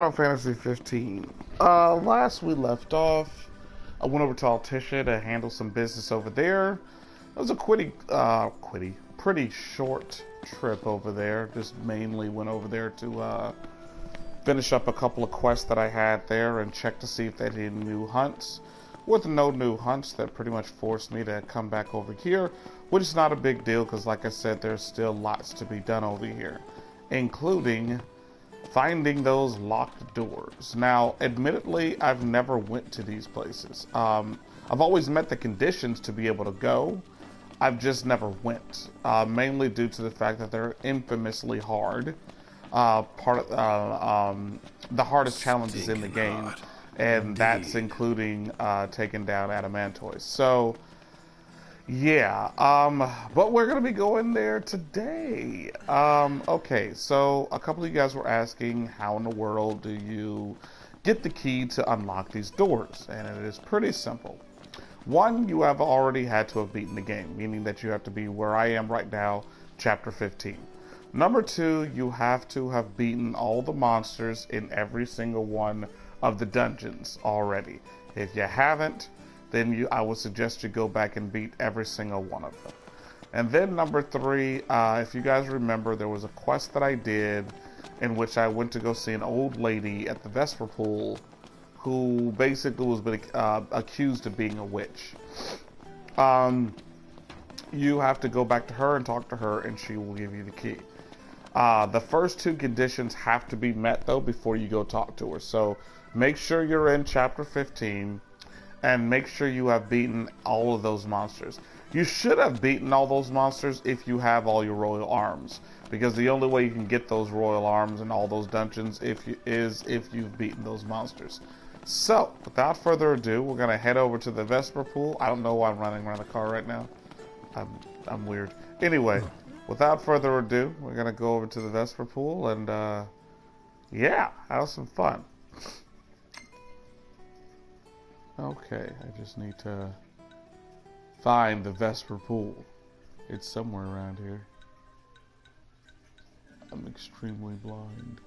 Final Fantasy 15. Last we left off, I went over to Altissia to handle some business over there. It was a pretty short trip over there. Just mainly went over there to finish up a couple of quests that I had there and check to see if they had any new hunts. With no new hunts, that pretty much forced me to come back over here, which is not a big deal because, like I said, there's still lots to be done over here, including finding those locked doors. Now, admittedly, I've never went to these places. I've always met the conditions to be able to go. I've just never went, mainly due to the fact that they're infamously hard. The hardest challenges in the game, and that's including taking down Adamantoise. So, yeah, but we're going to be going there today. Okay, so a couple of you guys were asking how in the world do you get the key to unlock these doors, and it is pretty simple. One, you have already had to have beaten the game, meaning that you have to be where I am right now, chapter 15. Number two, you have to have beaten all the monsters in every single one of the dungeons already. If you haven't, then I would suggest you go back and beat every single one of them. And then number three, if you guys remember, there was a quest that I did in which I went to go see an old lady at the Vesper Pool who basically was accused of being a witch. You have to go back to her and talk to her, and she will give you the key. The first two conditions have to be met, though, before you go talk to her. So make sure you're in chapter 15. And make sure you have beaten all of those monsters. You should have beaten all those monsters if you have all your royal arms, because the only way you can get those royal arms in all those dungeons is if you've beaten those monsters. So, without further ado, we're gonna head over to the Vesper Pool. I don't know why I'm running around the car right now. I'm weird. Anyway, without further ado, we're gonna go over to the Vesper Pool and yeah, have some fun. Okay, I just need to find the Vesper Pool. It's somewhere around here. I'm extremely blind.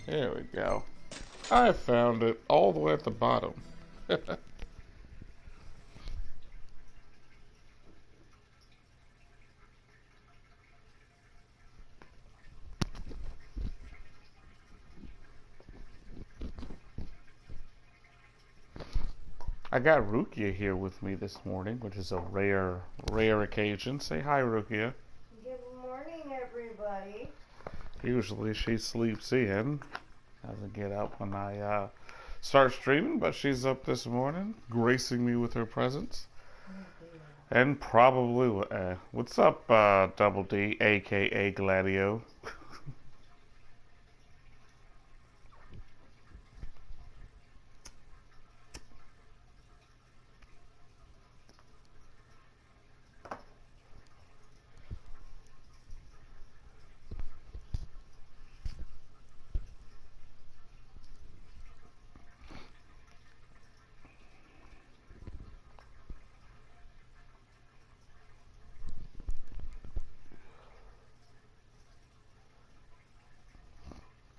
There we go. I found it all the way at the bottom. I got Rukia here with me this morning, which is a rare occasion. Say hi, Rukia. Good morning, everybody. Usually she sleeps in, doesn't get up when I start streaming, but she's up this morning, gracing me with her presence. And probably, what's up, Double D, aka Gladio?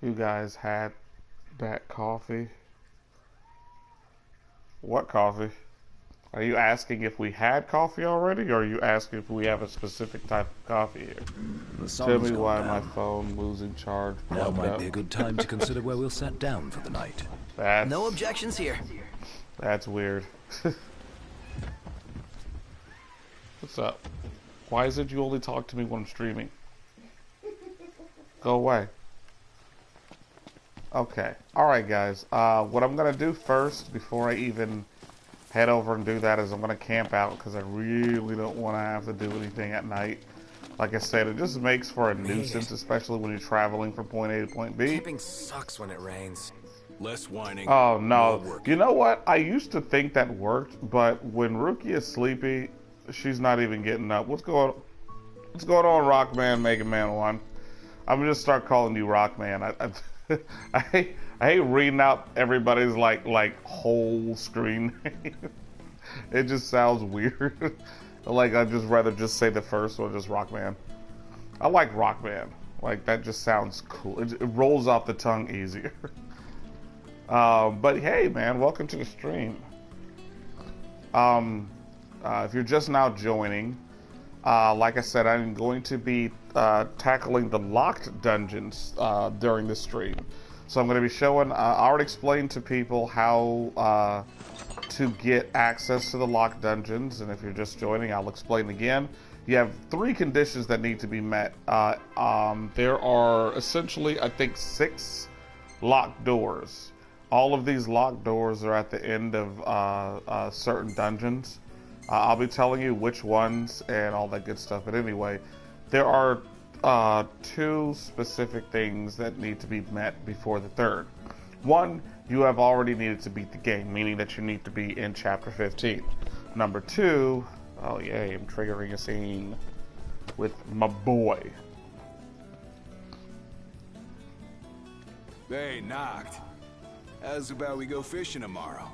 You guys had that coffee? What coffee? Are you asking if we had coffee already, or are you asking if we have a specific type of coffee here? Tell me why my phone losing charge. Now might be a good time to consider where we'll set down for the night. No objections here. That's weird. What's up? Why is it you only talk to me when I'm streaming? Go away. Okay. Alright, guys. What I'm going to do first, before I even head over and do that, is I'm going to camp out, because I really don't want to have to do anything at night. Like I said, it just makes for a nuisance, especially when you're traveling from point A to point B. Camping sucks when it rains. Less whining. Oh, no. You know what? I used to think that worked, but when Rukia is sleepy, she's not even getting up. What's going on, Rockman, Mega Man 1? I'm going to start calling you Rockman. I hate reading out everybody's like whole screen name. It just sounds weird. Like I'd just rather just say the first one, just Rockman. I like Rockman. Like that just sounds cool. It rolls off the tongue easier. But hey, man, welcome to the stream. If you're just now joining, like I said, I'm going to be tackling the locked dungeons during the stream. So I'm going to be showing, I already explained to people how to get access to the locked dungeons, and if you're just joining, I'll explain again. You have 3 conditions that need to be met. There are essentially, I think, 6 locked doors. All of these locked doors are at the end of certain dungeons. I'll be telling you which ones and all that good stuff. But anyway, there are 2 specific things that need to be met before the 3rd. 1, you have already needed to beat the game, meaning that you need to be in Chapter 15. Number 2, oh yay, I'm triggering a scene with my boy. Hey, Knocked. How's about we go fishing tomorrow?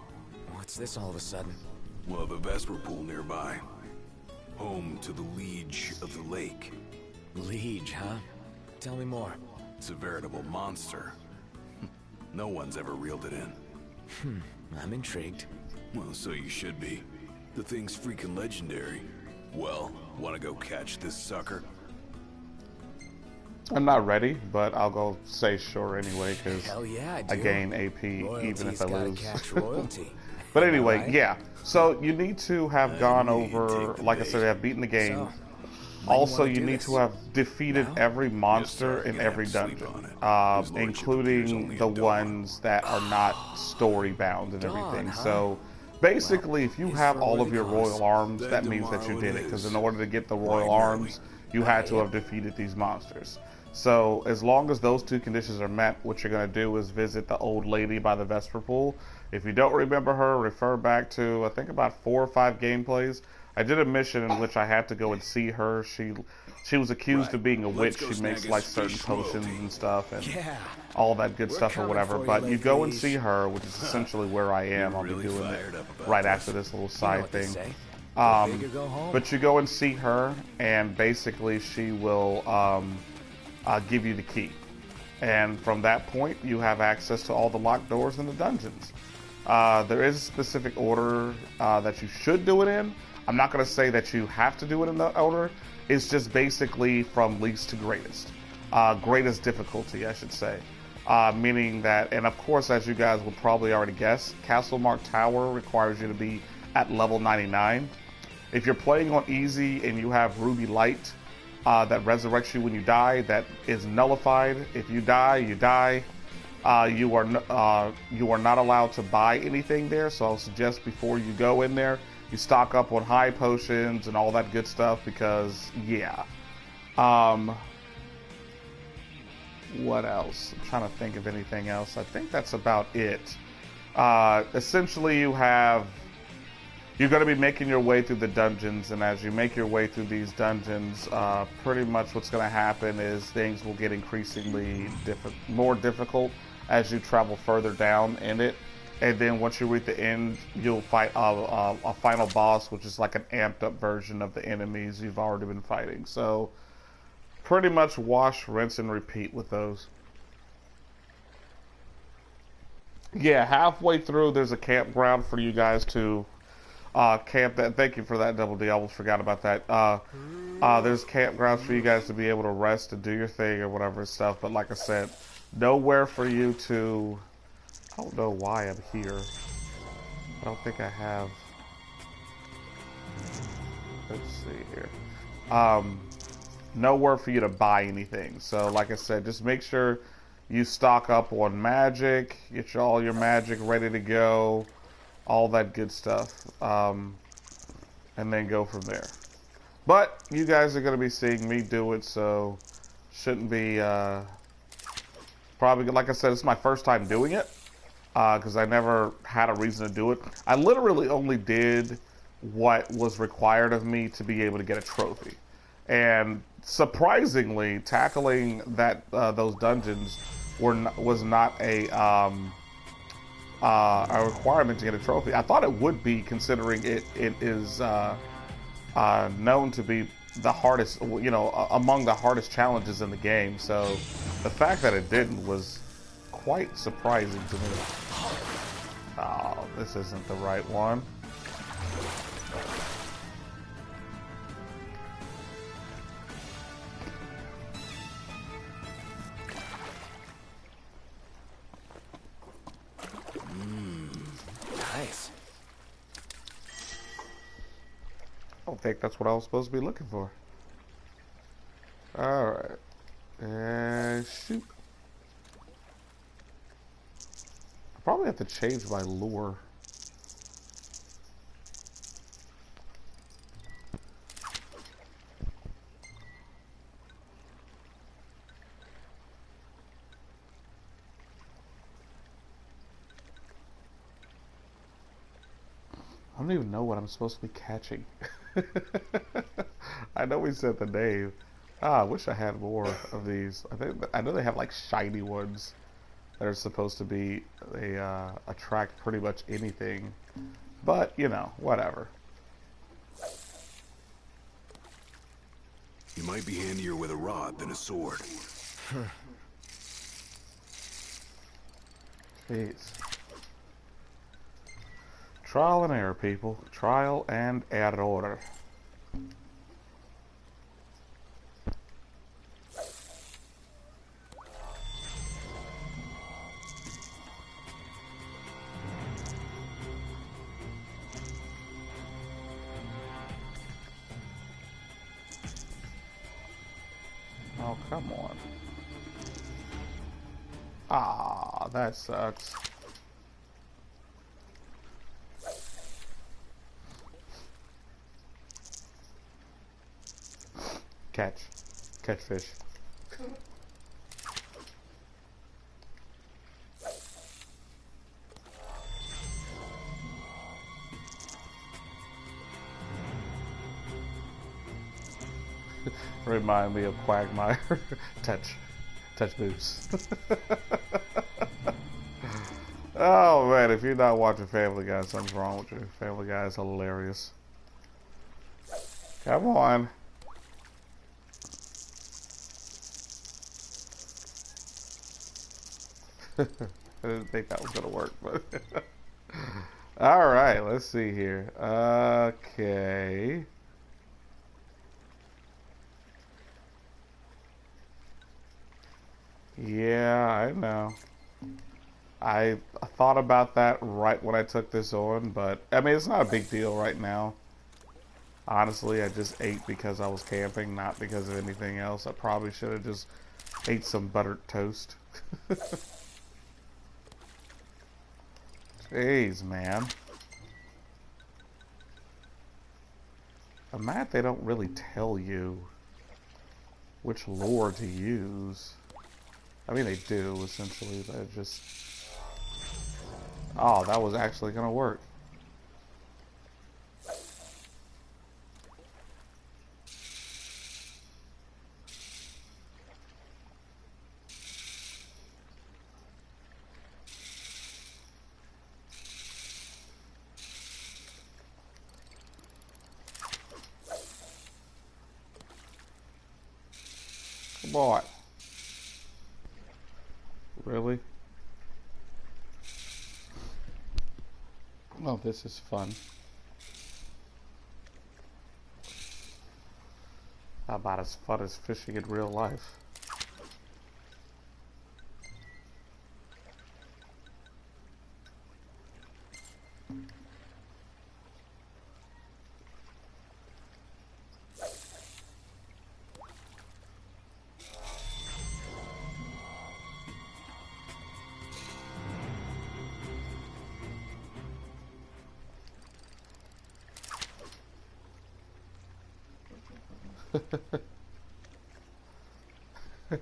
What's this all of a sudden? Well, the Vesper Pool nearby. Home to the Liege of the Lake. Liege, huh? Tell me more. It's a veritable monster. No one's ever reeled it in. I'm intrigued. Well, so you should be. The thing's freaking legendary. Well, wanna go catch this sucker? I'm not ready, but I'll go say sure anyway, because Hell yeah, I gain AP even if I gotta lose. catch royalty. But anyway, Right? yeah. So you need to have gone need over, take the like I bait. said, have beaten the game. So, Also, wanna you do need this? to have defeated Now? every monster Yes, sir. in You're every gonna have to dungeon, sleep on it. His lordship appears including only the at dawn. ones that are not story bound and Dawn, everything. huh? So basically, if you it's have for a all of worthy your cause. royal arms, Then that means that you tomorrow did it it. Because is. in order to get the royal Right, arms, you had to have defeated these monsters. So as long as those 2 conditions are met, what you're going to do is visit the old lady by the Vesper Pool. If you don't remember her, refer back to, I think, about 4 or 5 gameplays. I did a mission in which I had to go and see her. She was accused Right. of being a Let's witch. go She makes snag like us certain fish potions royalty. and stuff, and Yeah. all that good We're stuff or coming whatever. for you, But you go and ladies. see her, which is essentially where I am. You're I'll be really doing it fired up about right this. after this little You know side what they thing. say. Go big or go home. But you go and see her, and basically she will give you the key. And from that point, you have access to all the locked doors in the dungeons. There is a specific order that you should do it in. I'm not going to say that you have to do it in that order. It's just basically from least to greatest. Greatest difficulty, I should say. Meaning that, and of course, as you guys will probably already guess, Castlemark Tower requires you to be at level 99. If you're playing on easy and you have Ruby Light that resurrects you when you die, that is nullified. If you die, you die. You are not allowed to buy anything there, so I'll suggest before you go in there, you stock up on high potions and all that good stuff, because yeah. What else? I'm trying to think of anything else. I think that's about it. Essentially, you're going to be making your way through the dungeons, and as you make your way through these dungeons, pretty much what's going to happen is things will get increasingly more difficult as you travel further down in it. And then once you reach the end, you'll fight a final boss, which is like an amped up version of the enemies you've already been fighting. So pretty much wash, rinse, and repeat with those. Yeah, halfway through, there's a campground for you guys to camp. That. Thank you for that, Double D. I almost forgot about that. There's campgrounds for you guys to be able to rest and do your thing or whatever stuff. But like I said, nowhere for you to... I don't know why I'm here. I don't think I have... Let's see here. Nowhere for you to buy anything. So like I said, just make sure you stock up on magic, get all your magic ready to go, all that good stuff, and then go from there. But you guys are going to be seeing me do it, so shouldn't be probably, like I said, it's my first time doing it, because I never had a reason to do it. I literally only did what was required of me to be able to get a trophy. And surprisingly, tackling those dungeons was not a requirement to get a trophy. I thought it would be, considering it is known to be the hardest, among the hardest challenges in the game. So the fact that it didn't was quite surprising to me. Oh, this isn't the right one. Nice. I don't think that's what I was supposed to be looking for. Alright. And shoot. I probably have to change my lure. I don't even know what I'm supposed to be catching. I know we said the name. I wish I had more of these. I know they have like shiny ones that are supposed to be they attract pretty much anything. But, whatever. You might be handier with a rod than a sword. Jeez. Trial and error, people. Trial and error. Oh, come on. Ah, that sucks. Catch fish. Remind me of Quagmire. touch moves. Oh man, if you're not watching Family Guy, something's wrong with you. Family Guy is hilarious. Come on. I didn't think that was gonna work, but all right, let's see here. Okay. Yeah, I know. I thought about that right when I took this on, but I mean, it's not a big deal right now. Honestly, I just ate because I was camping, not because of anything else. I probably should have just ate some buttered toast. Jeez, man. I'm mad they don't really tell you which lure to use. I mean, they do, essentially, but it just... Oh, that was actually gonna work. Come on. Really? Oh, this is fun. How about as fun as fishing in real life?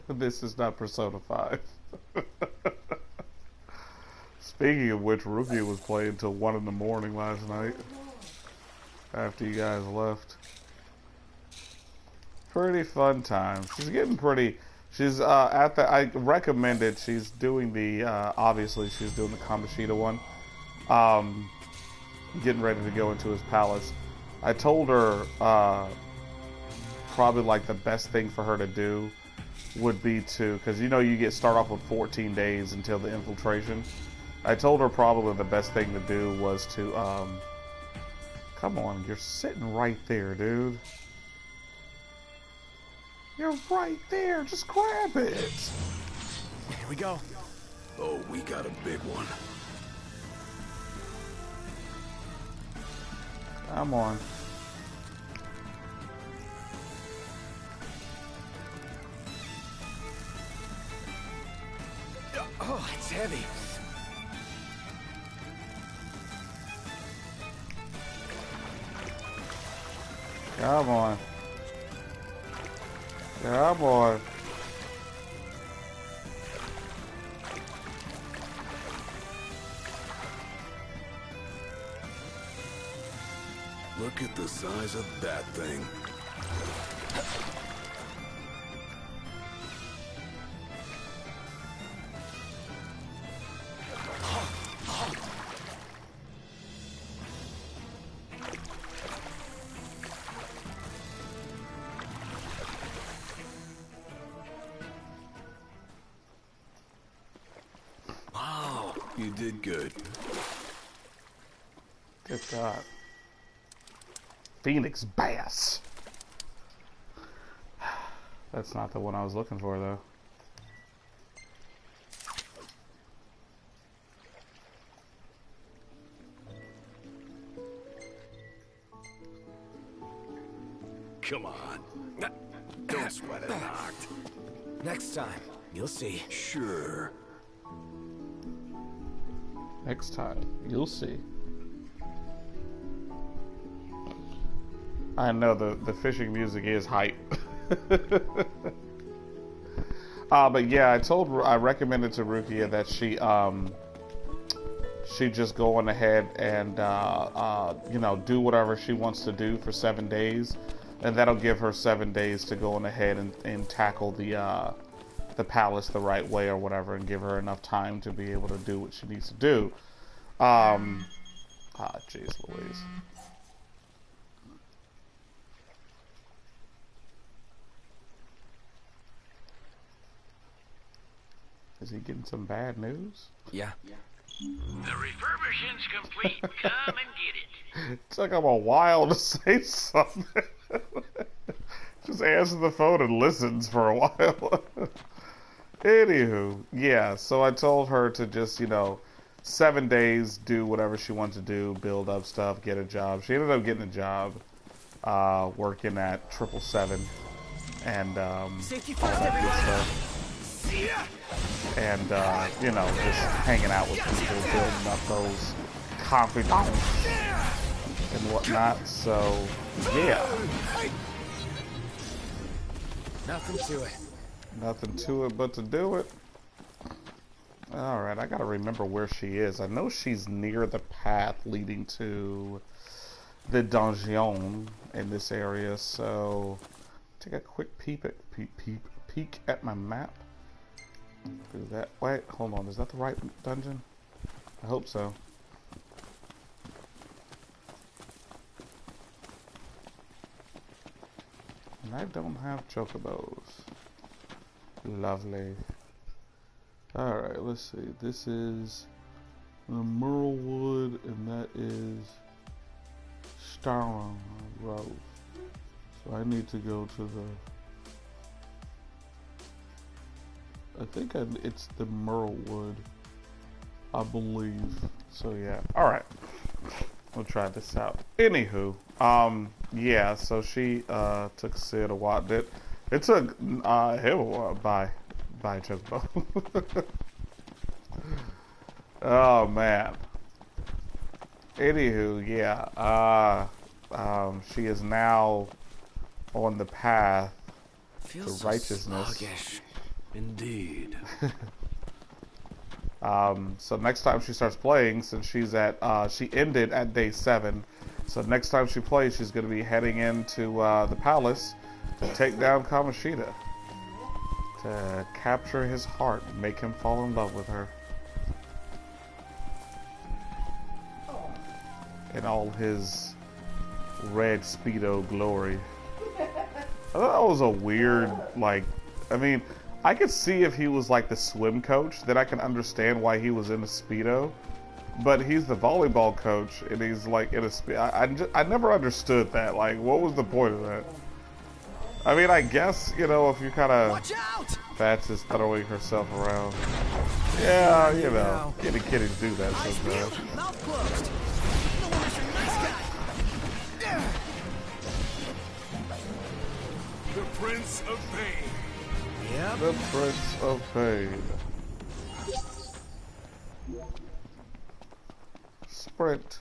This is not Persona 5. Speaking of which, Rookie was playing till 1 in the morning last night. After you guys left. Pretty fun time. She's getting pretty She's at the. I recommended. She's doing the. Obviously, she's doing the Kamoshida one. Getting ready to go into his palace. I told her probably like the best thing for her to do would be to, because you know you start off with 14 days until the infiltration. I told her probably the best thing to do was to come on, you're sitting right there, dude. You're right there. Just grab it. Here we go. Oh, we got a big one. Come on. Oh, it's heavy. Come on. Come on. Look at the size of that thing. Wow. You did good. Good God. Phoenix Bass. That's not the one I was looking for, though. Come on. Don't sweat it, Noct. Next time, you'll see. Sure. Next time, you'll see. I know the fishing music is hype. But yeah, I recommended to Rukia that she just go on ahead and you know, do whatever she wants to do for 7 days, and that'll give her 7 days to go on ahead and tackle the palace the right way or whatever, and give her enough time to be able to do what she needs to do. Jeez Louise. Is he getting some bad news? Yeah. The refurbishing's complete. Come and get it. It took him a while to say something. Just answers the phone and listens for a while. Anywho, yeah, so I told her to just, you know, 7 days, do whatever she wants to do, build up stuff, get a job. She ended up getting a job working at 777 and all that good stuff. And, you know, just hanging out with people, building up those confidants and whatnot. So, yeah. Nothing to it. Nothing to it but to do it. Alright, I gotta remember where she is. I know she's near the path leading to the donjon in this area, so take a quick peek at my map. Do that. Wait, hold on. Is that the right dungeon? I hope so. And I don't have chocobos. Lovely. Alright, let's see. This is the Merlewood, and that is Starling Road. So I need to go to the... I think it's the Merlewood, I believe. So yeah. Alright. We'll try this out. Anywho, yeah, so she took Sid a while. It took him a while. Bye Chocobo. Oh man. Anywho, yeah. She is now on the path to righteousness. Sluggish. Indeed. So next time she starts playing, since she's at she ended at day 7, so next time she plays, she's going to be heading into the palace to take down Kamoshida. to capture his heart, make him fall in love with her. In all his red Speedo glory. I thought that was a weird, like, I mean, I could see if he was like the swim coach, then I can understand why he was in a Speedo. But he's the volleyball coach, and he's like in a Speedo. I never understood that. Like, what was the point of that? I mean, I guess, you know, if you kind of... Fats is throwing herself around. Yeah, you know, kitty kitties do that sometimes. Mouth closed. The woman's a nice guy. The Prince of Pain. Yep. The Prince of Pain. Sprint.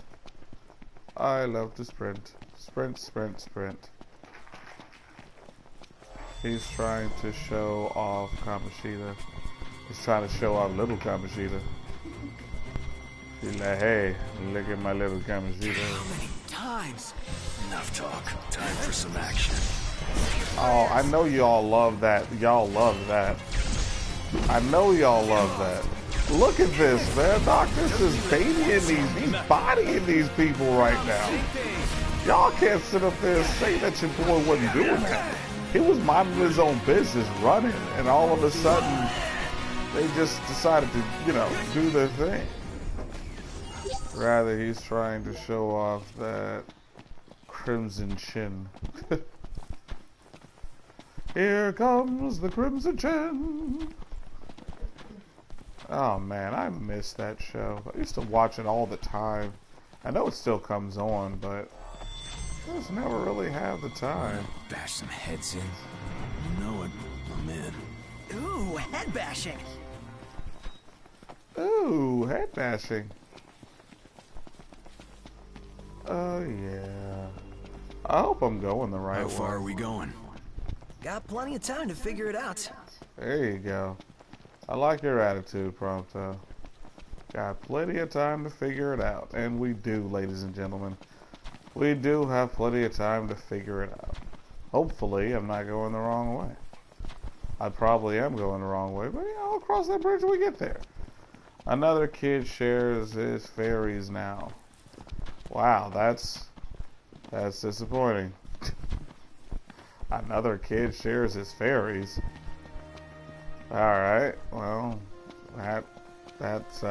I love to sprint. Sprint, sprint, sprint. He's trying to show off Kamoshida. He's trying to show off little Kamoshida. He's like, hey, look at my little Kamoshida. How many times? Enough talk. Time for some action. Oh, I know y'all love that. Y'all love that. I know y'all love that. Look at this, man. Doctor's just babying these. He's bodying these people right now. Y'all can't sit up there and say that your boy wasn't doing that. He was minding his own business, running, and all of a sudden, they just decided to, you know, do their thing. Rather, he's trying to show off that crimson chin. Here comes the crimson chin. Oh man, I miss that show. I used to watch it all the time. I know it still comes on, but I just never really have the time. Bash some heads in. You know it. I'm in. Ooh, head bashing. Ooh, head bashing. Oh yeah. I hope I'm going the right How way. far are we going? Got plenty of time to figure it out. There you go. I like your attitude, Prompto. Got plenty of time to figure it out. And we do, ladies and gentlemen. We do have plenty of time to figure it out. Hopefully, I'm not going the wrong way. I probably am going the wrong way, but you know, I'll cross that bridge when we get there. Another kid shares his fairies now. Wow, that's disappointing. Another kid shares his fairies. Alright, well, that's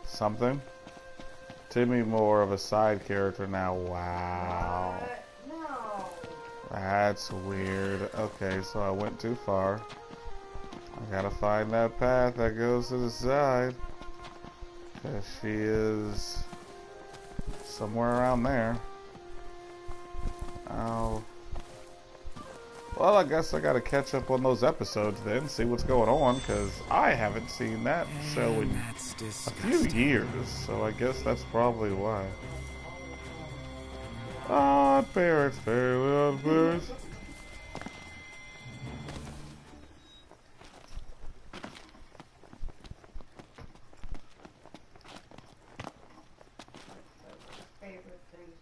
something. Timmy more of a side character now. Wow. No. That's weird. Okay, so I went too far. I gotta find that path that goes to the side. Cause she is somewhere around there. Oh. Well, I guess I gotta catch up on those episodes then, see what's going on, because I haven't seen that show in That's a few years, so I guess that's probably why. Ah, parents, farewell, parents. Favorite thing.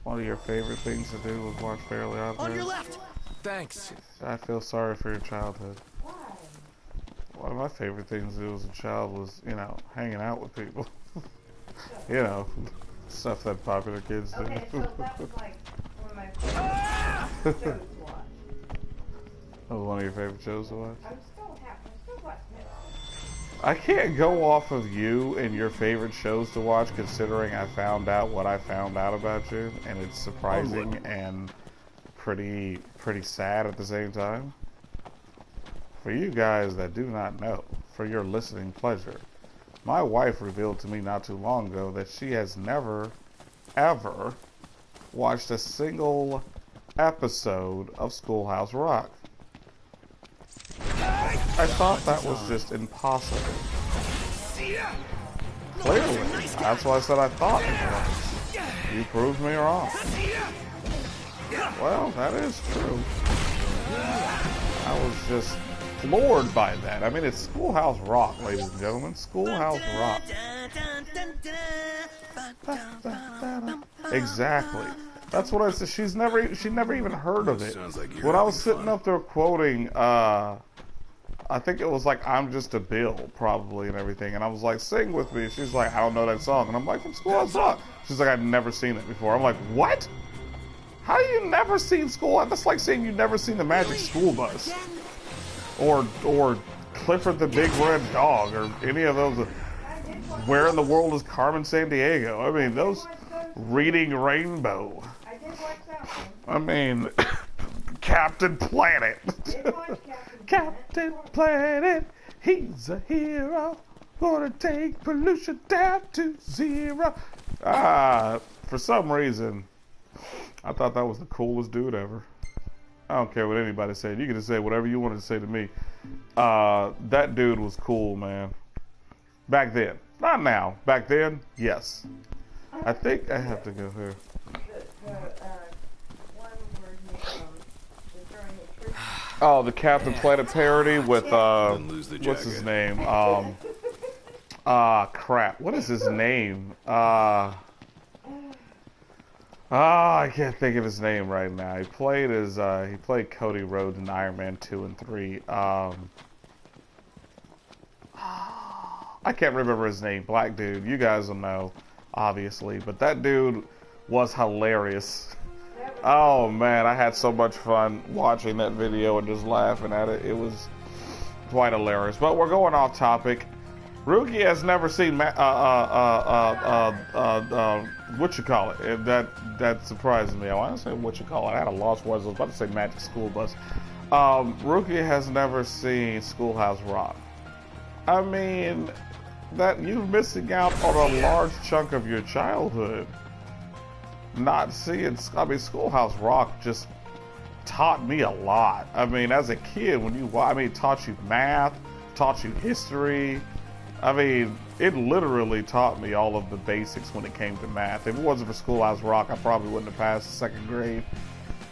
One of your favorite things to do was watch Fairly Odd On your Parents? left. Thanks. I feel sorry for your childhood. Why? One of my favorite things to do as a child was, you know, hanging out with people. You know, stuff that popular kids do. Okay, so that was like one of my favorite shows to watch. That was one of your favorite shows to watch? I'm still watching it. I can't go off of you and your favorite shows to watch, considering I found out what I found out about you, and it's surprising and pretty sad at the same time. For you guys that do not know, for your listening pleasure, my wife revealed to me not too long ago that she has never, ever watched a single episode of Schoolhouse Rock. I thought that was just impossible. Clearly, that's why I said I thought it was. You proved me wrong. Well, that is true. I was just floored by that. I mean, it's Schoolhouse Rock, ladies and gentlemen. Schoolhouse Rock. Exactly. That's what I said. She never even heard of it. Sounds like you're When I was having sitting fun. up there quoting, I think it was like "I'm Just a Bill" probably and everything, and I was like, "Sing with me." She's like, "I don't know that song," and I'm like, "From Schoolhouse Rock." She's like, "I've never seen it before." I'm like, "What? How you never seen School?" That's like saying you've never seen the Magic School Bus, or Clifford the Big Red Dog, or any of those. Where in the world is Carmen Sandiego? I mean, those Reading Rainbow. I did watch that one. I mean, Captain Planet. Did watch Captain Planet, he's a hero. Gonna take pollution down to zero. For some reason, I thought that was the coolest dude ever. I don't care what anybody said. You can just say whatever you wanted to say to me. That dude was cool, man. Back then. Not now. Back then, yes. I think I have to go here. The one where he was throwing a tree. Oh, the Captain Planet parody with Didn't lose the what's his jacket. name? Crap. What is his name? I can't think of his name right now. He played Cody Rhodes in Iron Man 2 and 3. I can't remember his name. Black dude. You guys will know, obviously. But that dude was hilarious. Oh man, I had so much fun watching that video and just laughing at it. It was quite hilarious. But we're going off topic. Ruki has never seen what you call it. And that surprises me. I want to say what you call it. I had a lost words. I was about to say Magic School Bus. Ruki has never seen Schoolhouse Rock. I mean, that you're missing out on a large chunk of your childhood. Not seeing, I mean, Schoolhouse Rock just taught me a lot. I mean, as a kid, it taught you math, taught you history. I mean, it literally taught me all of the basics when it came to math. If it wasn't for Schoolhouse Rock, I probably wouldn't have passed second grade.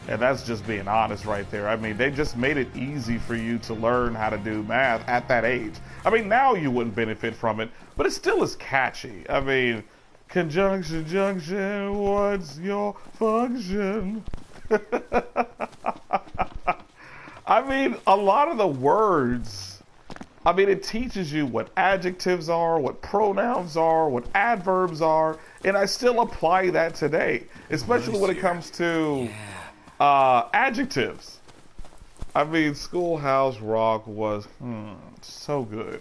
And that's just being honest right there. I mean, they just made it easy for you to learn how to do math at that age. I mean, now you wouldn't benefit from it, but it still is catchy. I mean, conjunction, junction, what's your function? I mean, a lot of the words, I mean, it teaches you what adjectives are, what pronouns are, what adverbs are, and I still apply that today, especially when it comes to adjectives. I mean, Schoolhouse Rock was so good.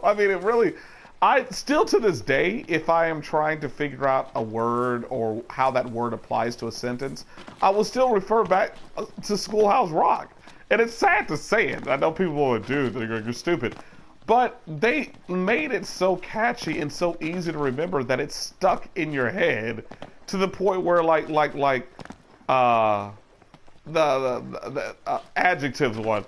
I mean, it really, I still to this day, if I am trying to figure out a word or how that word applies to a sentence, I will still refer back to Schoolhouse Rock. And it's sad to say it. I know people will do it. They're going, you're stupid. But they made it so catchy and so easy to remember that it's stuck in your head to the point where the adjectives one.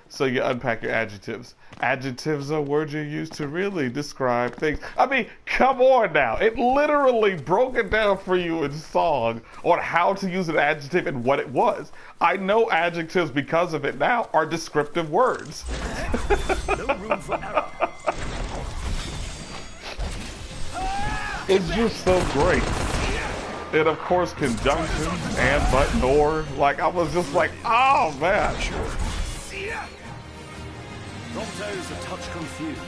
So you unpack your adjectives. Adjectives are words you use to really describe things. I mean, come on now. It literally broke it down for you in song on how to use an adjective and what it was. I know adjectives because of it now are descriptive words. No room for error. It's just so great. And of course, conjunction and but nor. Like, I was just like, oh man. Ronto's a touch confused.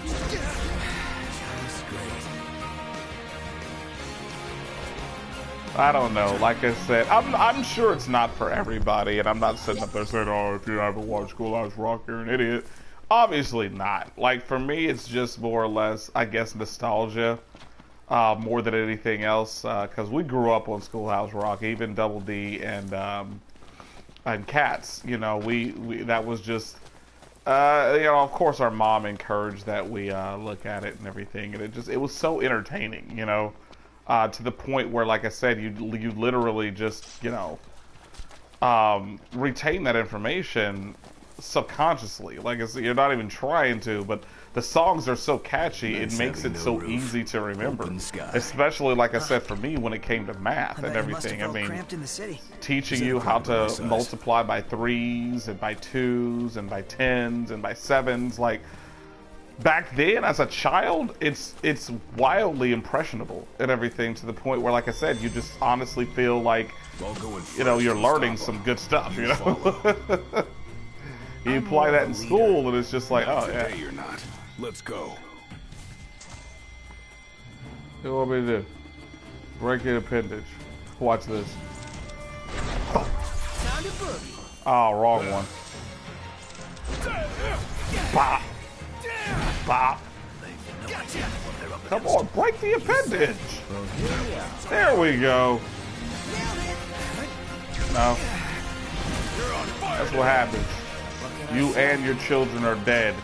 I don't know. Like I said, I'm sure it's not for everybody, and I'm not sitting up there saying, oh, if you haven't watched Schoolhouse Rock, you're an idiot. Obviously not. Like, for me, it's just more or less, I guess, nostalgia. More than anything else, because we grew up on Schoolhouse Rock, even Double D and Cats. You know, we that was just, you know, of course our mom encouraged that we look at it and everything, and it was so entertaining, you know, to the point where, like I said, you literally just, you know, retain that information subconsciously. Like I said, you're not even trying to, but the songs are so catchy, it makes it so easy to remember. Especially, like I said, for me, when it came to math and everything. I mean, teaching you how to multiply by 3s and by 2s and by 10s and by 7s. Like, back then as a child, it's wildly impressionable and everything, to the point where, like I said, you just honestly feel like, I'll go in you know, first you're and learning stop 'em. some good stuff, you know? Follow. You apply that in school and it's just like, oh yeah. Today you're not. Let's go. What do you want me to do? Break your appendage. Watch this. Time to boogie. Oh, wrong one. Bop. Bop. Gotcha. Come on, break the appendage. There we go. No. That's what happens. You and your children are dead.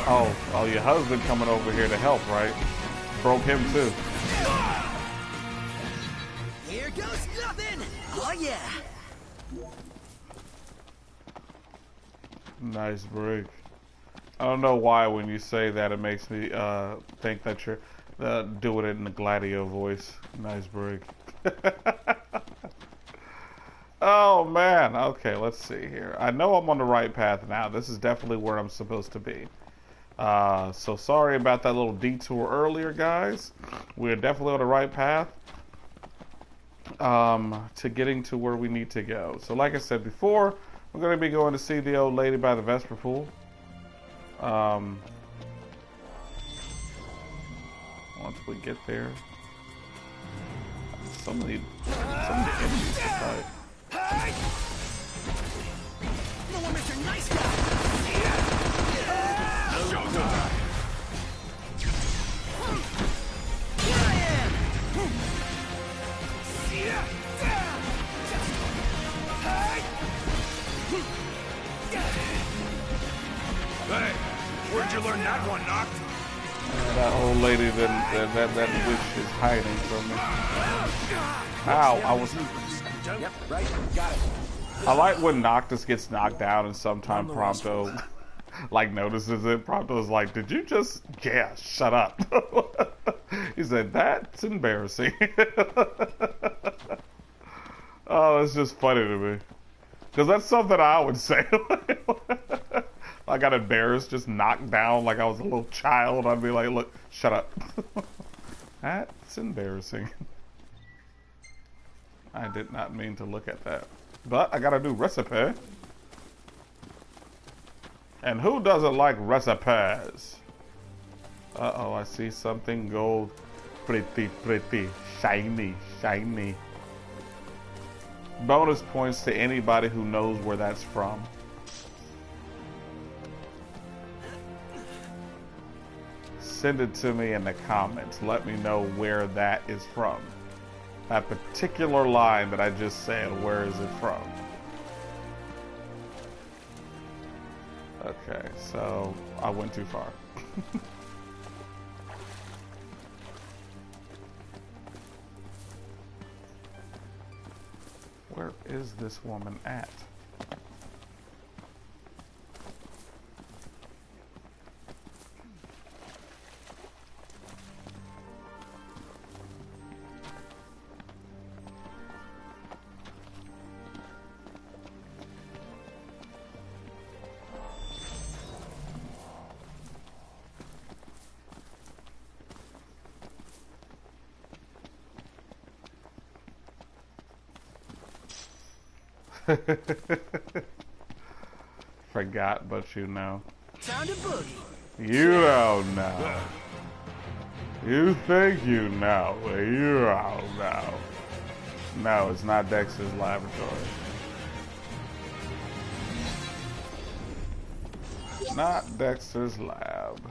Oh, your husband coming over here to help, right? Broke him too. Here goes nothing. Oh yeah. Nice break. I don't know why when you say that it makes me think that you're doing it in the Gladio voice. Nice break. Oh man, okay, let's see here. I know I'm on the right path now. This is definitely where I'm supposed to be. So sorry about that little detour earlier, guys. We're definitely on the right path to getting to where we need to go. So like I said before, we're going to be going to see the old lady by the Vesper Pool. Once we get there. So many enemies to fight. No one, Mr. Nice Guy. Here I am. Hey, where'd you learn that one, Noct? That old lady, that witch is hiding from me. Ow, I was... Yep, right. Got it. I like when Noctis gets knocked down and sometime Prompto like notices it. Prompto's like, did you just... Yeah, shut up. He said, that's embarrassing. Oh, it's just funny to me. Because that's something I would say. I got embarrassed, just knocked down like I was a little child. I'd be like, look, shut up. That's embarrassing. I did not mean to look at that. But I got a new recipe. And who doesn't like recipes? Uh-oh, I see something gold. Pretty, pretty. Shiny, shiny. Bonus points to anybody who knows where that's from. Send it to me in the comments. Let me know where that is from. That particular line that I just said, where is it from? Okay, so I went too far. Where is this woman at? Forgot, but you know. Time to boogie. You don't know. You think you know, but you don't know. No, it's not Dexter's Laboratory. Not Dexter's Lab.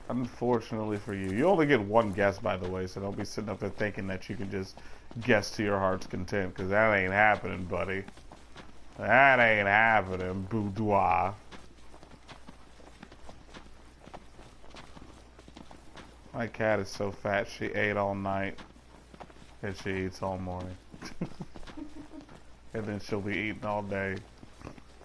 Unfortunately for you. You only get one guess, by the way, so don't be sitting up there thinking that you can just guess to your heart's content, because that ain't happening, buddy. That ain't happening, boudoir. My cat is so fat, she ate all night, and she eats all morning. And then she'll be eating all day,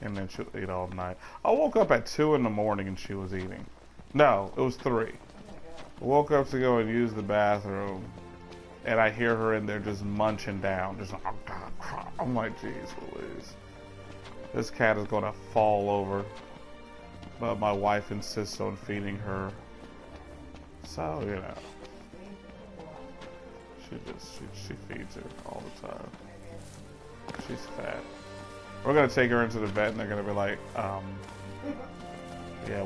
and then she'll eat all night. I woke up at 2 in the morning and she was eating. No, it was 3. I woke up to go and use the bathroom, and I hear her in there just munching down. Just, I'm like, geez Louise. This cat is gonna fall over, but my wife insists on feeding her. So, you know, she feeds her all the time. She's fat. We're gonna take her into the vet, and they're gonna be like, yeah,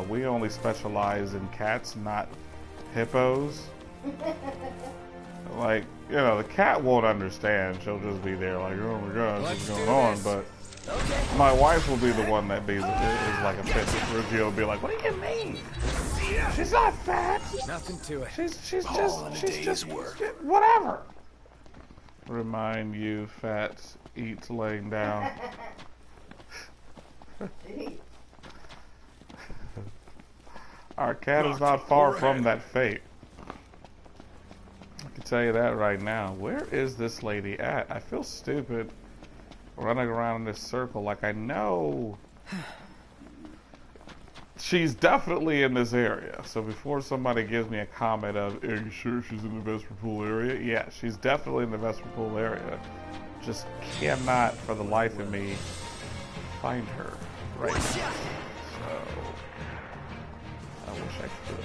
we only specialize in cats, not hippos. Like, you know, the cat won't understand. She'll just be there like, oh my gosh, what's going on? But my wife will be the one that is like a fitness review. Will be like, what do you mean? She's not fat. Nothing to it. She's All in a just day's work. whatever. Remind you, fat eats laying down. Our cat is not far from that fate. I can tell you that right now. Where is this lady at? I feel stupid running around in this circle. Like, I know she's definitely in this area. So before somebody gives me a comment of, are you sure she's in the Vesper Pool area? Yeah, she's definitely in the Vesper Pool area. Just cannot, for the life of me, find her right now. So, I wish I could.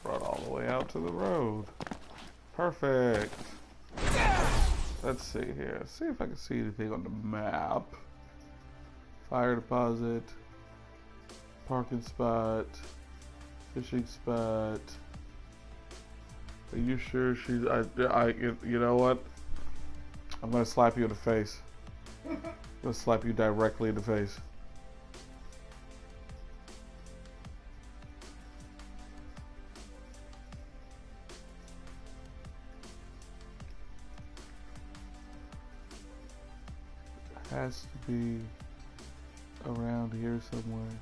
Brought all the way out to the road. Perfect. Let's see here. See if I can see anything on the map. Fire deposit. Parking spot. Fishing spot. Are you sure she's... you know what? I'm gonna slap you in the face. I'm gonna slap you directly in the face. Has to be around here somewhere.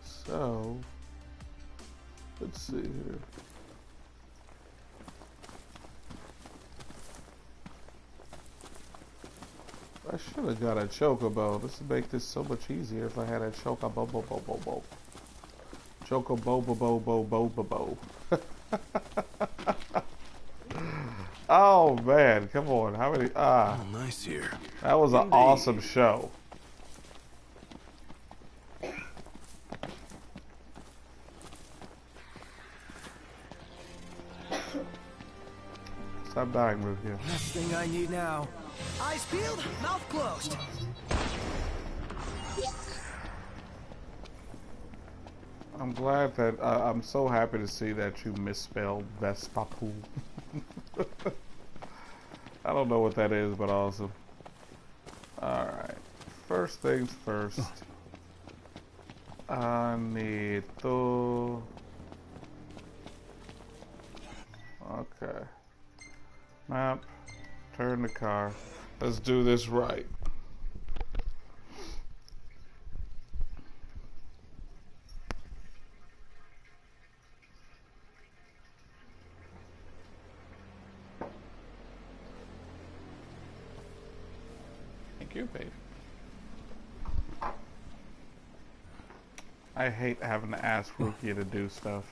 So, let's see here. I should have got a chocobo. This would make this so much easier if I had a chocobo. Chocobo. Oh man, come on. How many? Oh, nice here. That was an awesome show. Stop dying, Rufio. Last thing I need now. Eyes peeled, mouth closed. I'm glad that I'm so happy to see that you misspelled Vespapool. I don't know what that is, but awesome. Alright. First things first. I need to... Okay. Map. Turn the car. Let's do this right. Thank you, babe. I hate having to ask Rukia to do stuff.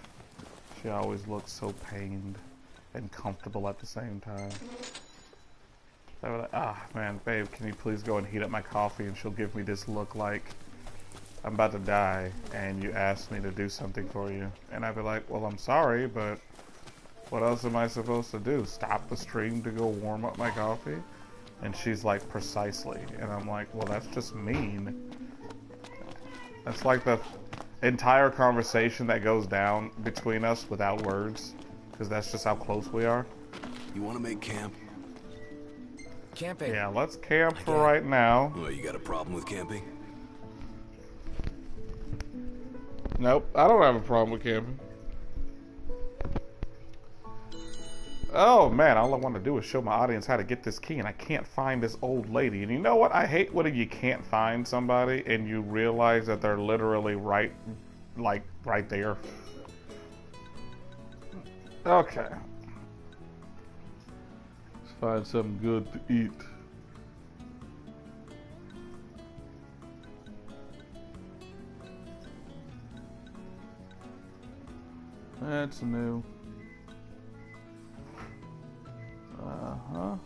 She always looks so pained and comfortable at the same time. I was like, ah, man, babe, can you please go and heat up my coffee? And she'll give me this look like I'm about to die, and you asked me to do something for you. And I'd be like, well, I'm sorry, but what else am I supposed to do? Stop the stream to go warm up my coffee? And she's like, precisely. And I'm like, well, that's just mean. That's like the entire conversation that goes down between us without words, because that's just how close we are. You want to make camp? Camping. Yeah, let's camp for right now. Well, you got a problem with camping? Nope, I don't have a problem with camping. Oh man, all I want to do is show my audience how to get this key, and I can't find this old lady. And you know what? I hate when you can't find somebody and you realize that they're literally right like right there. Okay. Let's find something good to eat. That's new. Uh-huh.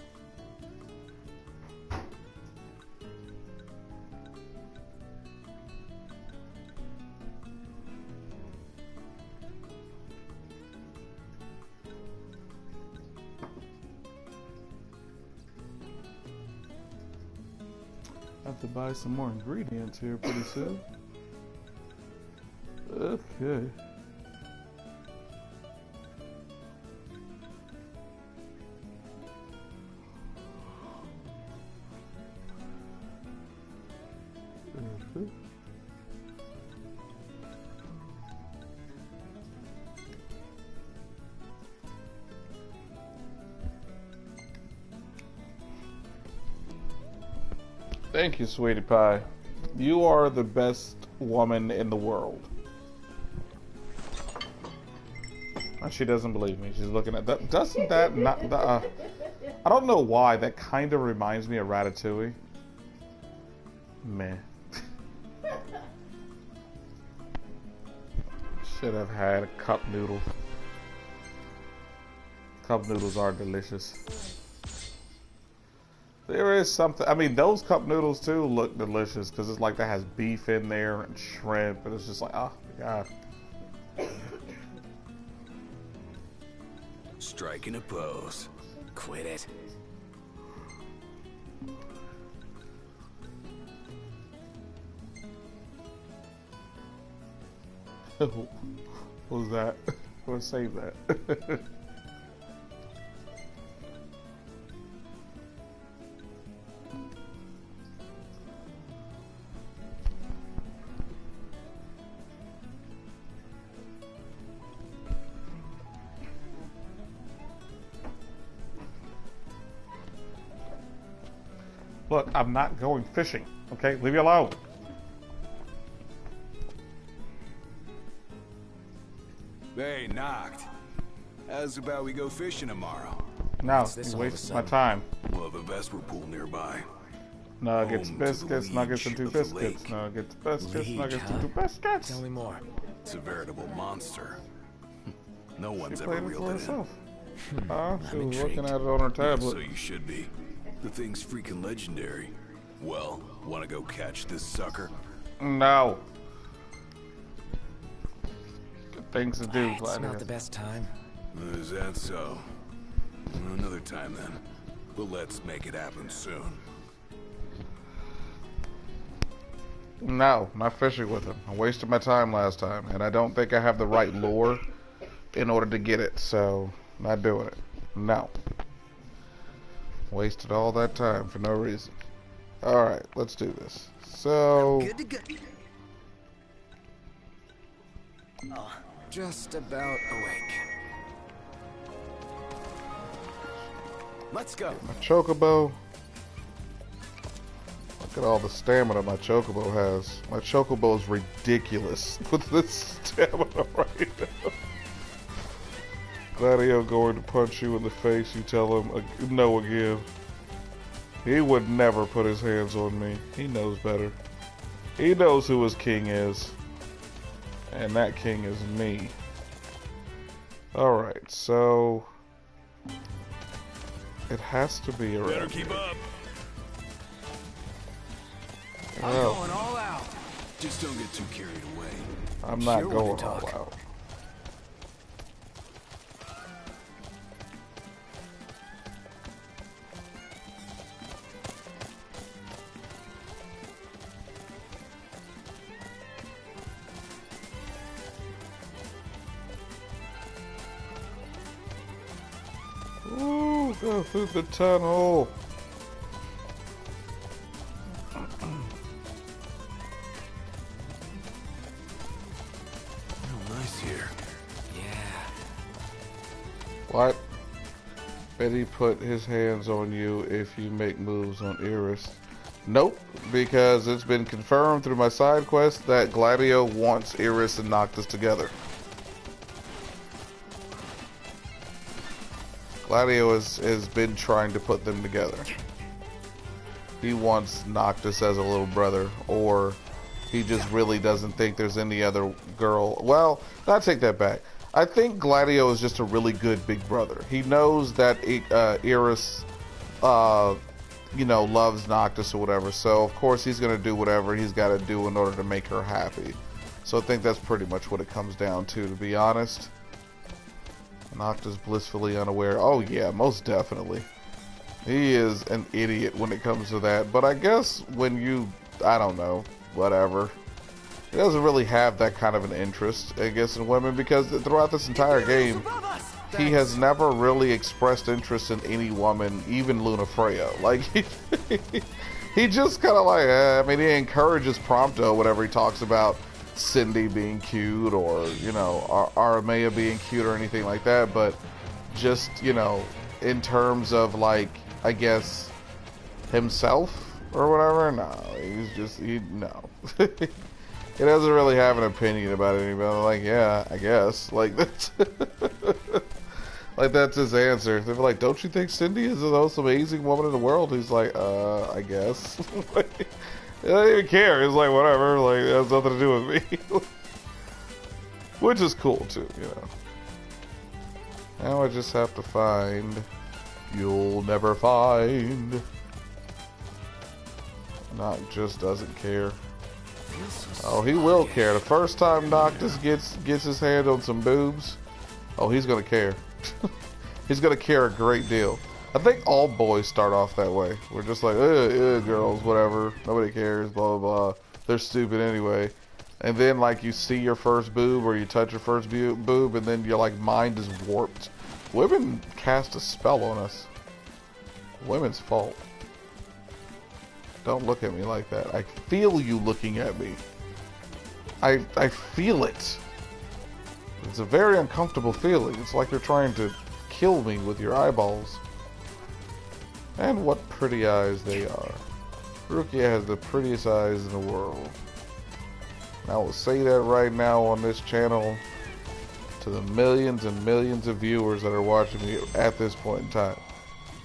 I have to buy some more ingredients here pretty soon. Okay. Thank you, sweetie pie. You are the best woman in the world. And she doesn't believe me. She's looking at that. Doesn't that not? I don't know why. That kind of reminds me of Ratatouille. Meh. Should have had a cup noodle. Cup noodles are delicious. There is something. I mean, those cup noodles too look delicious because it's like that has beef in there and shrimp, and it's just like, oh my god. Striking a pose. Quit it. What was that? Let's save that. Look, I'm not going fishing, okay? Leave me alone. Hey, knocked. How's about we go fishing tomorrow? No, this you all of a wasted my sudden? time. We'll have a Vesper pool nearby. Nuggets, Home to the biscuits, nuggets, and two leech of the biscuits. lake. Nuggets, biscuits, Leech, nuggets, and huh? two biscuits. Tell me more. It's a veritable monster. No She one's ever played it for reeled it in. herself. She was I'm looking intrigued. at it on her Yeah, tablet. so you should be. The thing's freaking legendary. Well, wanna go catch this sucker? No. Good things to do, It's not Gladiator. the best time. Is that so? Another time then. But let's make it happen soon. No, not fishing with him. I wasted my time last time, and I don't think I have the right lure in order to get it, so not doing it. No. Wasted all that time for no reason. Alright, let's do this. So, Good to go. Oh, just about awake. Let's go. my chocobo. Look at all the stamina my chocobo has. My chocobo is ridiculous with this stamina right now. Gladio going to punch you in the face, you tell him no again. He would never put his hands on me. He knows better. He knows who his king is. And that king is me. Alright, so it has to be around. Better keep up. I'm Well, going all out. Just don't get too carried away. I'm not Sure want going to all talk. out. Ooh, go through the tunnel. Oh, nice here. Yeah. What? Bet he put his hands on you if you make moves on Iris. Nope, because it's been confirmed through my side quest that Gladio wants Iris and Noctis together. Gladio has been trying to put them together. He wants Noctis as a little brother, or he just really doesn't think there's any other girl. Well, I take that back. I think Gladio is just a really good big brother. He knows that Iris, you know, loves Noctis or whatever. So, of course, he's going to do whatever he's got to do in order to make her happy. So I think that's pretty much what it comes down to be honest. Noctis blissfully unaware. Oh, yeah, most definitely. He is an idiot when it comes to that. But I guess when you, I don't know, whatever. He doesn't really have that kind of an interest, I guess, in women, because throughout this entire game, he has never really expressed interest in any woman, even Lunafreya. Like, he just kind of like, I mean, he encourages Prompto whenever he talks about Cindy being cute or, you know, Aramea being cute or anything like that, but just, you know, in terms of, like, I guess, himself or whatever, no, he's just, no. He doesn't really have an opinion about anybody. Like, yeah, I guess. Like, that's like, that's his answer. They're like, don't you think Cindy is the most amazing woman in the world? He's like, I guess. Like, he doesn't even care. He's like, whatever. Like, it has nothing to do with me. Which is cool, too, you know. Now I just have to find... You'll never find... Noct just doesn't care. Oh, he will care. The first time Noctis gets his hand on some boobs, oh, he's gonna care. He's gonna care a great deal. I think all boys start off that way. We're just like, girls, whatever. Nobody cares, blah, blah, blah. They're stupid anyway. And then, like, you see your first boob or you touch your first boob, and then your, like, mind is warped. Women cast a spell on us. Women's fault. Don't look at me like that. I feel you looking at me. I feel it. It's a very uncomfortable feeling. It's like you're trying to kill me with your eyeballs. And what pretty eyes they are. Rukia has the prettiest eyes in the world. And I will say that right now on this channel to the millions and millions of viewers that are watching me at this point in time.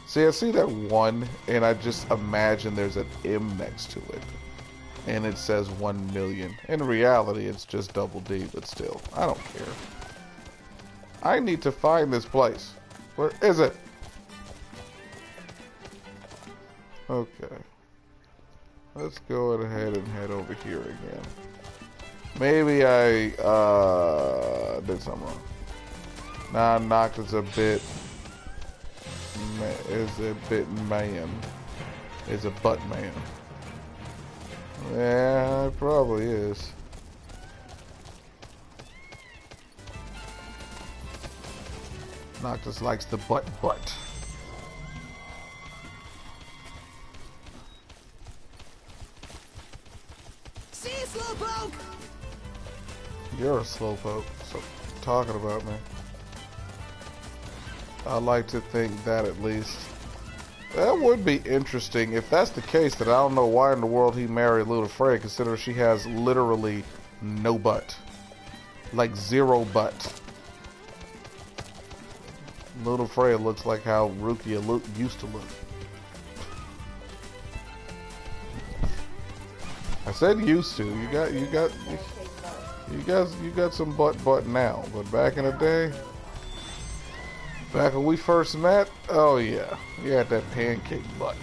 See, I see that one, and I just imagine there's an M next to it. And it says 1 million. In reality, it's just double D, but still, I don't care. I need to find this place. Where is it? Okay. Let's go ahead and head over here again. Maybe I did something wrong. Nah, Noctis a bit... is a bit man. Is a butt man. Yeah, it probably is. Noctis likes the butt. See you, Slowpoke! You're a slowpoke. So, talking about me. I like to think that at least. That would be interesting. If that's the case, then I don't know why in the world he married Lunafreya, considering she has literally no butt. Like, zero butt. Lunafreya looks like how Rukia used to look. I said used to. You got some butt now, but back in the day, back when we first met, oh yeah, you had that pancake butt.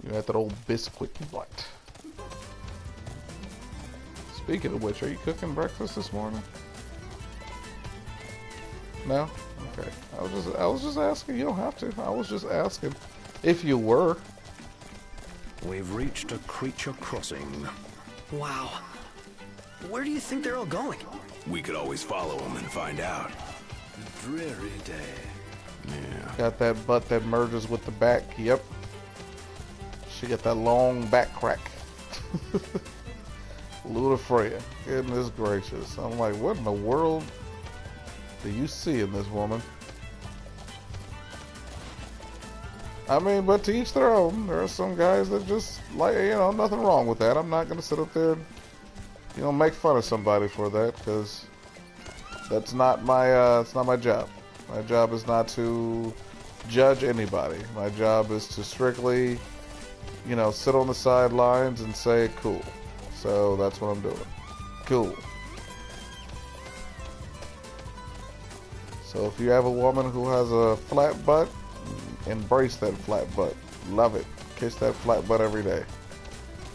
You had that old biscuit butt. Speaking of which, are you cooking breakfast this morning? No? Okay. I was just asking. You don't have to. I was just asking if you were. We've reached a creature crossing. Wow. Where do you think they're all going? We could always follow them and find out. Dreary day. Yeah. Got that butt that merges with the back. Yep. She got that long back crack. Lunafreya. Goodness gracious. I'm like, what in the world do you see in this woman? I mean, but to each their own. There are some guys that just like, nothing wrong with that. I'm not gonna sit up there and, make fun of somebody for that, because that's not my it's not my job. My job is not to judge anybody. My job is to strictly, sit on the sidelines and say cool. So that's what I'm doing. Cool. So if you have a woman who has a flat butt, embrace that flat butt. Love it. Kiss that flat butt every day.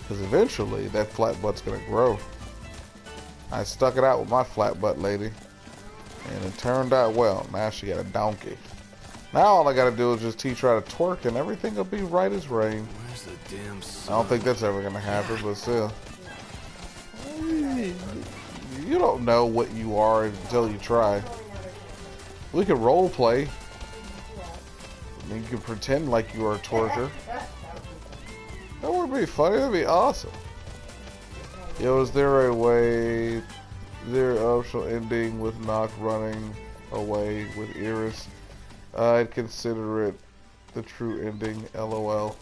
Because eventually that flat butt's going to grow. I stuck it out with my flat butt lady. And it turned out well. Now she got a donkey. Now all I got to do is just teach her how to twerk and everything will be right as rain. Where's the damn sun? I don't think that's ever going to happen, but still. You don't know what you are until you try. We could role play. I mean, you could pretend like you are a twerker. That would be funny. That'd be awesome. Is there a way? Is there an optional ending with Noct running away with Iris? I'd consider it the true ending. LOL.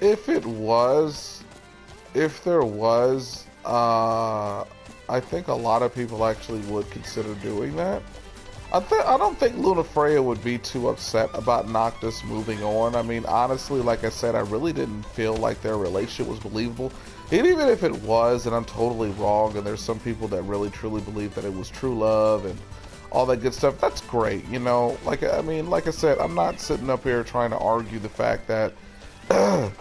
If there was, I think a lot of people actually would consider doing that. I don't think Lunafreya would be too upset about Noctis moving on. I mean, honestly, like I said, I really didn't feel like their relationship was believable. And even if it was, and I'm totally wrong, and there's some people that really truly believe that it was true love and all that good stuff, that's great, Like I said, I'm not sitting up here trying to argue the fact that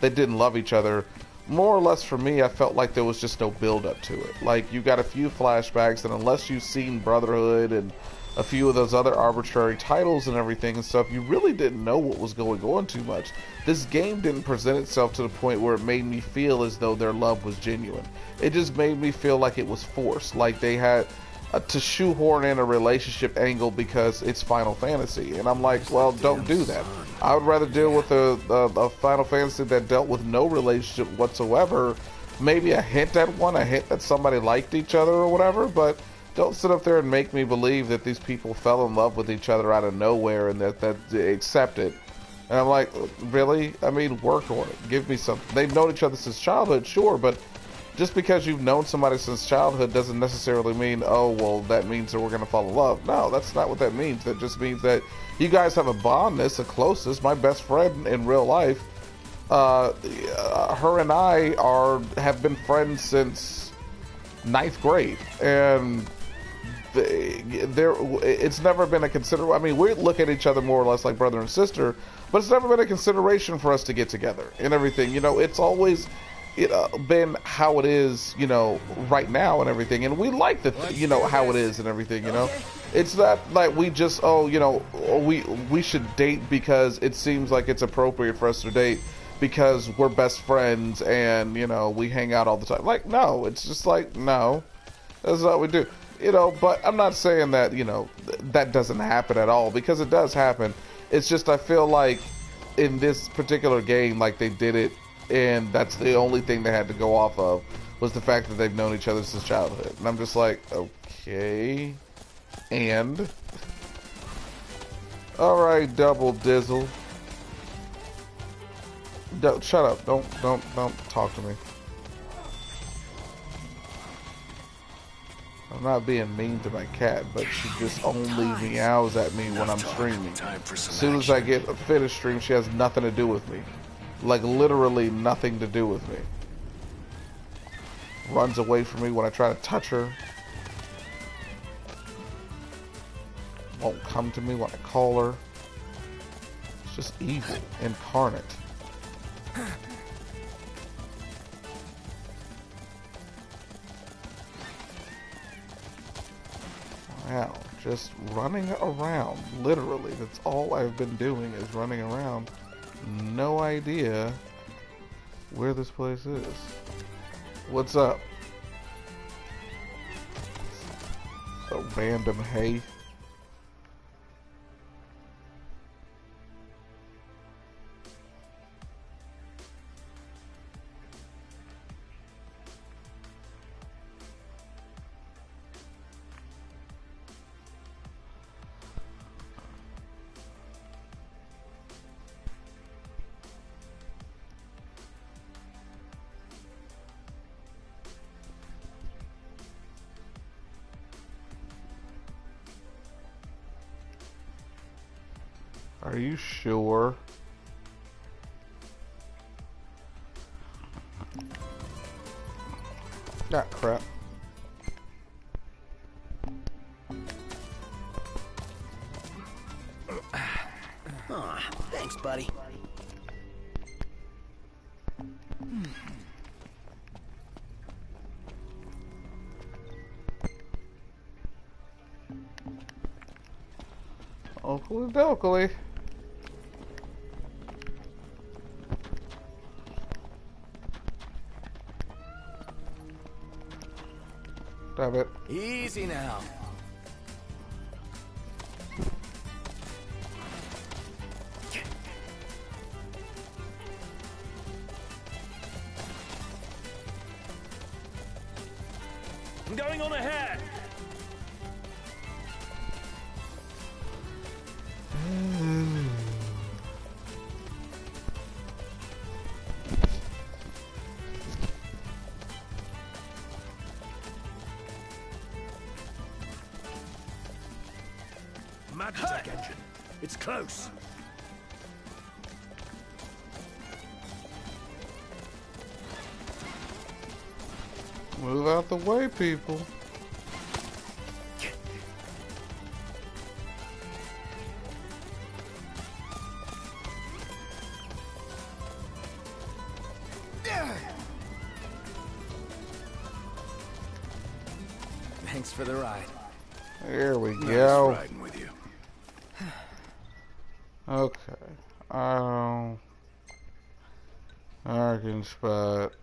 they didn't love each other. More or less for me, I felt like there was just no build up to it. Like, you got a few flashbacks, and unless you've seen Brotherhood and a few of those other arbitrary titles and everything and stuff, you really didn't know what was going on too much. This game didn't present itself to the point where it made me feel as though their love was genuine. It just made me feel like it was forced, like they had to shoehorn in a relationship angle because it's Final Fantasy. And I'm like, well, don't do that. I would rather deal with a Final Fantasy that dealt with no relationship whatsoever. Maybe a hint at one, a hint that somebody liked each other or whatever, but don't sit up there and make me believe that these people fell in love with each other out of nowhere and that they accept it. And I'm like, really? I mean, work on it. Give me something. They've known each other since childhood, sure, but just because you've known somebody since childhood doesn't necessarily mean, oh, well, that means that we're going to fall in love. No, that's not what that means. That just means that you guys have a bondness, a closeness. My best friend in real life, her and I have been friends since 9th grade. And it's never been a consideration. I mean, we look at each other more or less like brother and sister, but it's never been a consideration for us to get together and everything. It's always been how it is, right now and everything. And we like how it is and everything, It's not like we just, we should date because it seems like it's appropriate for us to date because we're best friends and, we hang out all the time. Like, no, it's just like, no, that's not what we do. But I'm not saying that, that doesn't happen at all, because it does happen. It's just, I feel like in this particular game, like, they did it, and that's the only thing they had to go off of, was the fact that they've known each other since childhood. And I'm just like, okay, and alright, Double Dizzle. Shut up, don't talk to me. I'm not being mean to my cat, but she just only meows at me when I'm streaming. As soon as I get a finished stream, she has nothing to do with me. Like, literally nothing to do with me. Runs away from me when I try to touch her. Won't come to me when I call her. It's just evil incarnate. Wow, just running around. Literally, that's all I've been doing is running around. No idea where this place is. What's up? So random hay. Are you sure? Ah, crap. Aw, thanks, buddy. Oakley dokley. Damn it. Easy now. I'm going on ahead. Magitech engine. It's close. Move out the way, people. Thanks for the ride. There we Nice go. riding with you. Okay. Parking spot.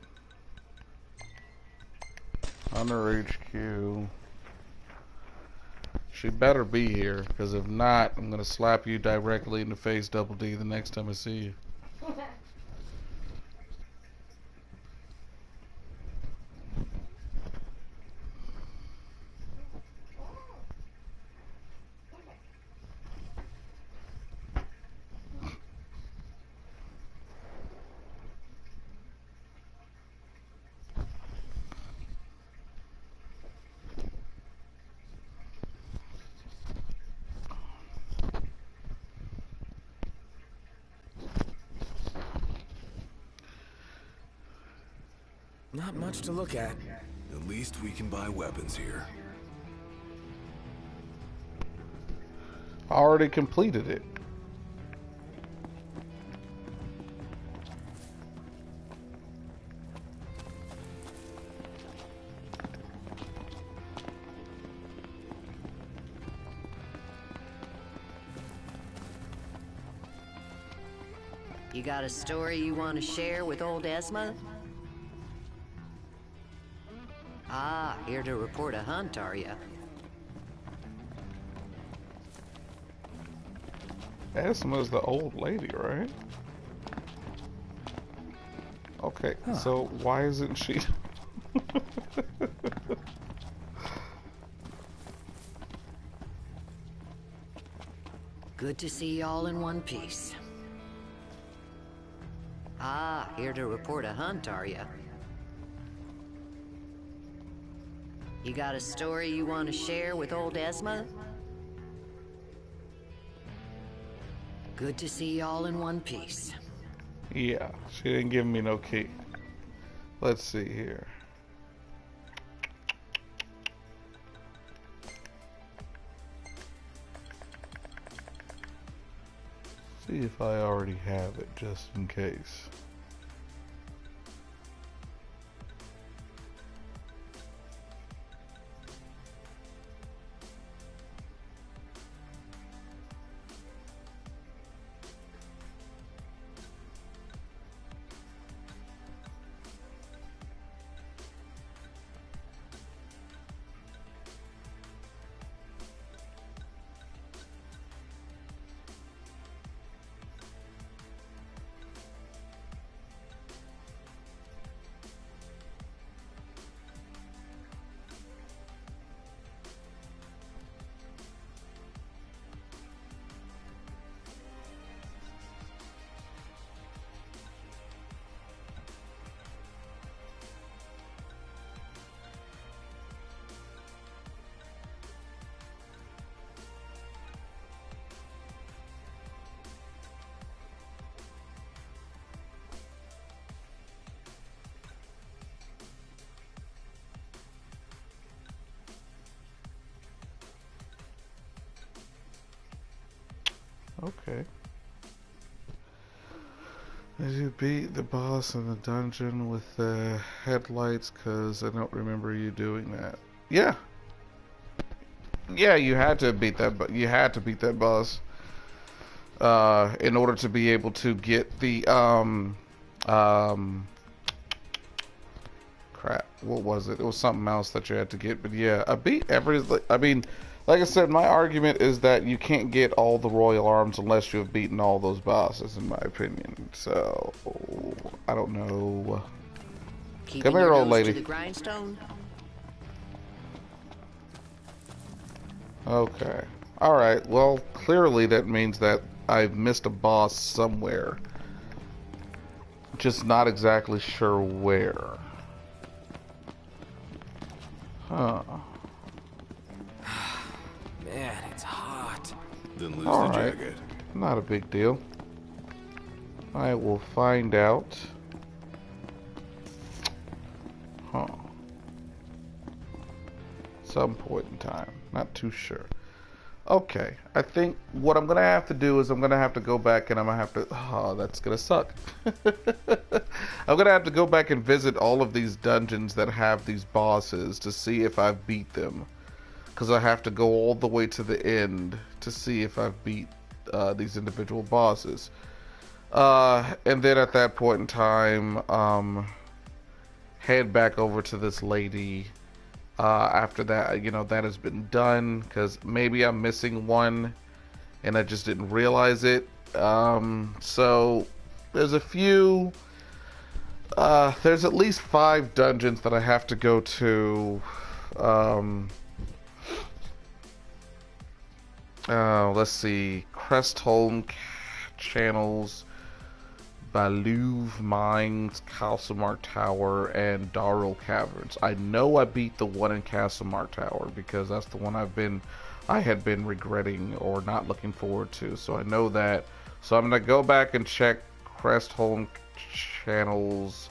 Under HQ. She better be here, because if not, I'm gonna slap you directly in the face, Double D, the next time I see you. Not much to look at. At least we can buy weapons here. Already completed it. You got a story you want to share with old Esma? Ah, here to report a hunt, are ya? Esma's the old lady, right? Okay, so why isn't she? Good to see y'all in one piece. Ah, here to report a hunt, are ya? You got a story you want to share with old Esma? Good to see y'all in one piece. Yeah, she didn't give me no key. Let's see here. See if I already have it, just in case. Okay. Did you beat the boss in the dungeon with the headlights? Because I don't remember you doing that. Yeah. Yeah, you had to beat that, but you had to beat that boss in order to be able to get the crap. What was it? It was something else that you had to get. But yeah, I beat every. I mean, like I said, my argument is that you can't get all the royal arms unless you have beaten all those bosses, in my opinion. So I don't know. Keeping Come here, your old nose lady. to the grindstone? Okay. Alright, well, clearly that means that I've missed a boss somewhere. Just not exactly sure where. Huh. Man, it's hot. Then lose All the right. jacket. Not a big deal. I will find out. Huh. Some point in time. Not too sure. Okay. I think what I'm going to have to do is I'm going to have to go back and I'm going to have to... Oh, that's going to suck. I'm going to have to go back and visit all of these dungeons that have these bosses to see if I've beat them. Because I have to go all the way to the end to see if I've beat these individual bosses. And then at that point in time, head back over to this lady. After that, you know, that has been done. Because maybe I'm missing one and I just didn't realize it. So there's a few... there's at least 5 dungeons that I have to go to. Let's see. Crestholm Channels, Baluve Mines, Castlemark Tower, and Darrell Caverns. I know I beat the one in Castlemark Tower because that's the one I had been regretting or not looking forward to. So I know that. So I'm gonna go back and check Crestholm Channels,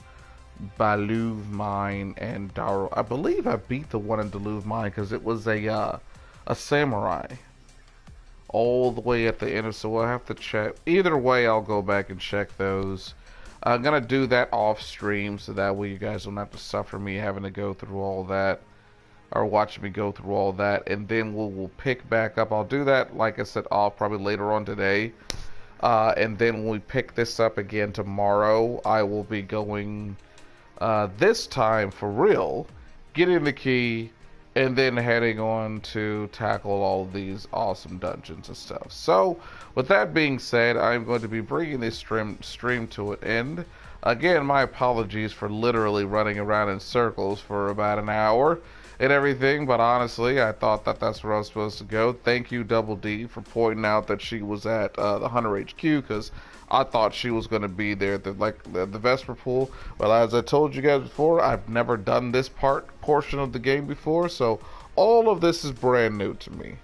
Baluve Mine, and Darrell. I believe I beat the one in Baluve Mine because it was a samurai. All the way at the end, so we'll have to check. Either way, I'll go back and check those. I'm gonna do that off stream so that way you guys don't have to suffer me having to go through all that or watch me go through all that, and then we'll pick back up. I'll do that, like I said, off probably later on today, and then when we pick this up again tomorrow, I will be going this time for real, getting the key, and then heading on to tackle all these awesome dungeons and stuff. So, with that being said, I'm going to be bringing this stream to an end. Again, my apologies for literally running around in circles for about an hour and everything, but honestly, I thought that that's where I was supposed to go. Thank you, Double D, for pointing out that she was at the Hunter HQ, because I thought she was going to be there at the Vesper Pool. Well, as I told you guys before, I've never done this portion of the game before, so all of this is brand new to me.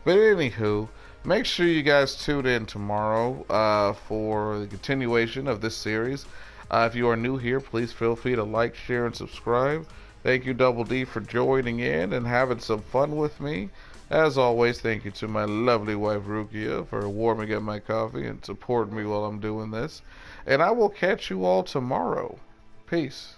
But anywho, make sure you guys tune in tomorrow for the continuation of this series. If you are new here, please feel free to like, share, and subscribe. Thank you, Double D, for joining in and having some fun with me. As always, thank you to my lovely wife, Rukia, for warming up my coffee and supporting me while I'm doing this. And I will catch you all tomorrow. Peace.